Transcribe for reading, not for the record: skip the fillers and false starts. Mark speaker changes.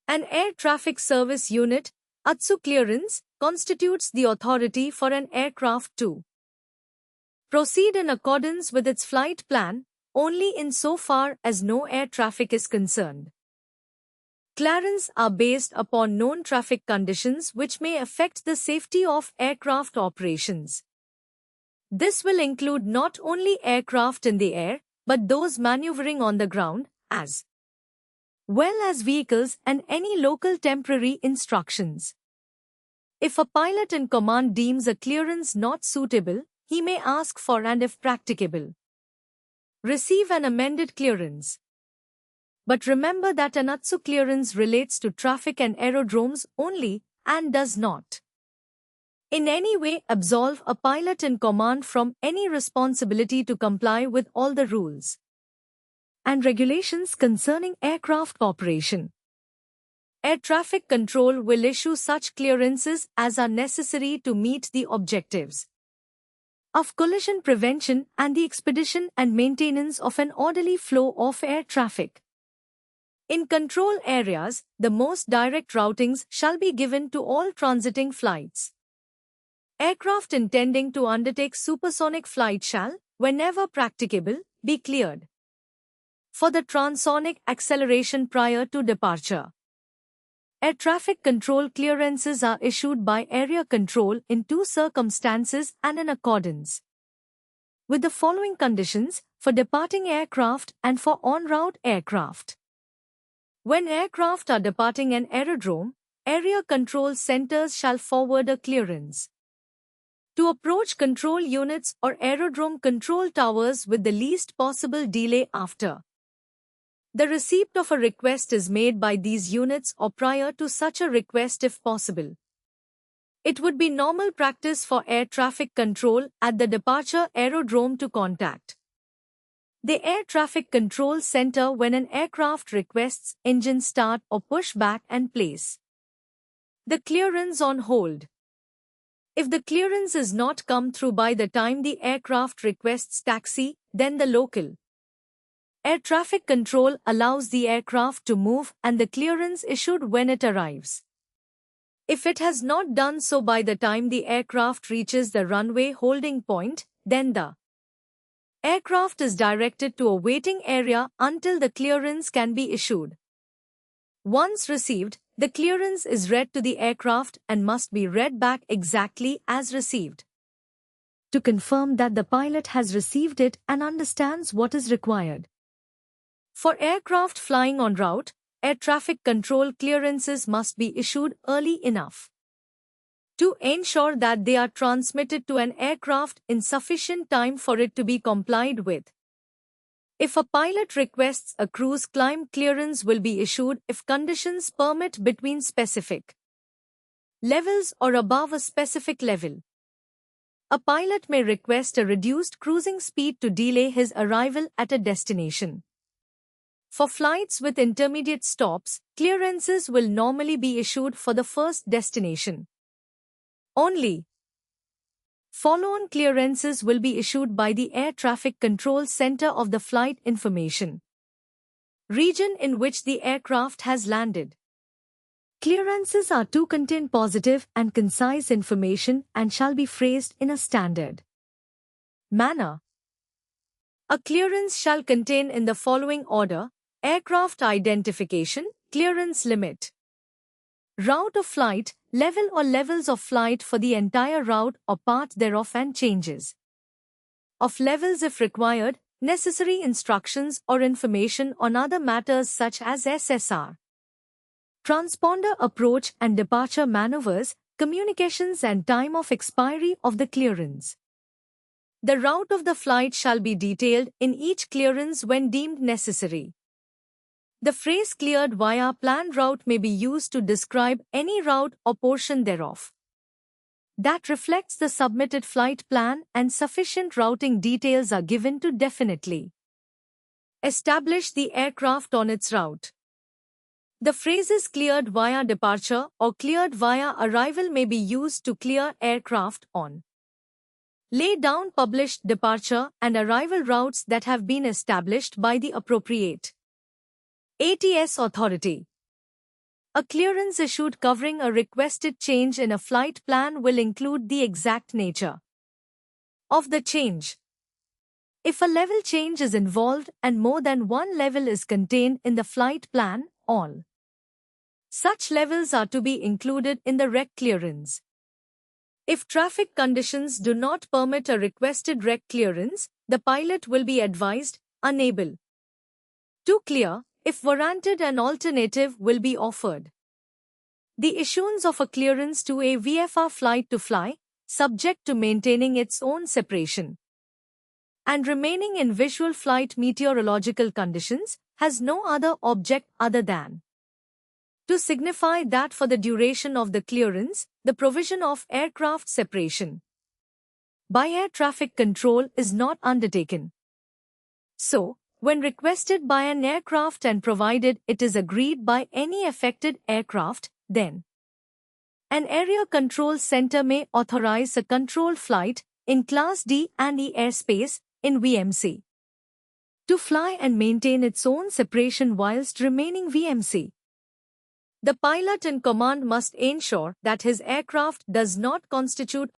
Speaker 1: An air traffic service unit, ATSU clearance, constitutes the authority for an aircraft to proceed in accordance with its flight plan, only insofar as no air traffic is concerned. Clearances are based upon known traffic conditions which may affect the safety of aircraft operations. This will include not only aircraft in the air, but those maneuvering on the ground, as well as vehicles and any local temporary instructions. If a pilot in command deems a clearance not suitable, he may ask for and if practicable, receive an amended clearance. But remember that an ATSU clearance relates to traffic and aerodromes only and does not in any way absolve a pilot in command from any responsibility to comply with all the rules and regulations concerning aircraft operation. Air traffic control will issue such clearances as are necessary to meet the objectives of collision prevention and the expedition and maintenance of an orderly flow of air traffic. In control areas, the most direct routings shall be given to all transiting flights. Aircraft intending to undertake supersonic flight shall, whenever practicable, be cleared for the transonic acceleration prior to departure. Air traffic control clearances are issued by area control in two circumstances and in accordance with the following conditions: for departing aircraft and for en route aircraft. When aircraft are departing an aerodrome, area control centers shall forward a clearance to approach control units or aerodrome control towers with the least possible delay after the receipt of a request is made by these units or prior to such a request if possible. It would be normal practice for air traffic control at the departure aerodrome to contact the Air Traffic Control Center when an aircraft requests engine start or push back and place the clearance on hold. If the clearance is not come through by the time the aircraft requests taxi, then the local air traffic control allows the aircraft to move and the clearance issued when it arrives. If it has not done so by the time the aircraft reaches the runway holding point, then the aircraft is directed to a waiting area until the clearance can be issued. Once received, the clearance is read to the aircraft and must be read back exactly as received to confirm that the pilot has received it and understands what is required. For aircraft flying en route, air traffic control clearances must be issued early enough to ensure that they are transmitted to an aircraft in sufficient time for it to be complied with. If a pilot requests a cruise climb, clearance will be issued if conditions permit between specific levels or above a specific level. A pilot may request a reduced cruising speed to delay his arrival at a destination. For flights with intermediate stops, clearances will normally be issued for the first destination only. Follow-on clearances will be issued by the Air Traffic Control Center of the flight information region in which the aircraft has landed. Clearances are to contain positive and concise information and shall be phrased in a standard manner. A clearance shall contain in the following order: aircraft identification, clearance limit, route of flight, level or levels of flight for the entire route or part thereof and changes of levels if required, necessary instructions or information on other matters such as SSR, transponder approach and departure maneuvers, communications and time of expiry of the clearance. The route of the flight shall be detailed in each clearance when deemed necessary. The phrase cleared via planned route may be used to describe any route or portion thereof that reflects the submitted flight plan, and sufficient routing details are given to definitely establish the aircraft on its route. The phrases cleared via departure or cleared via arrival may be used to clear aircraft on lay down published departure and arrival routes that have been established by the appropriate ATS authority. A clearance issued covering a requested change in a flight plan will include the exact nature of the change. If a level change is involved and more than one level is contained in the flight plan, all such levels are to be included in the rec clearance. If traffic conditions do not permit a requested rec clearance, the pilot will be advised, unable to clear, if warranted an alternative will be offered. The issuance of a clearance to a VFR flight to fly, subject to maintaining its own separation and remaining in visual flight meteorological conditions, has no other object other than to signify that for the duration of the clearance, the provision of aircraft separation by air traffic control is not undertaken. So, when requested by an aircraft and provided it is agreed by any affected aircraft, then an area control center may authorize a controlled flight in Class D and E airspace in VMC to fly and maintain its own separation whilst remaining VMC. The pilot in command must ensure that his aircraft does not constitute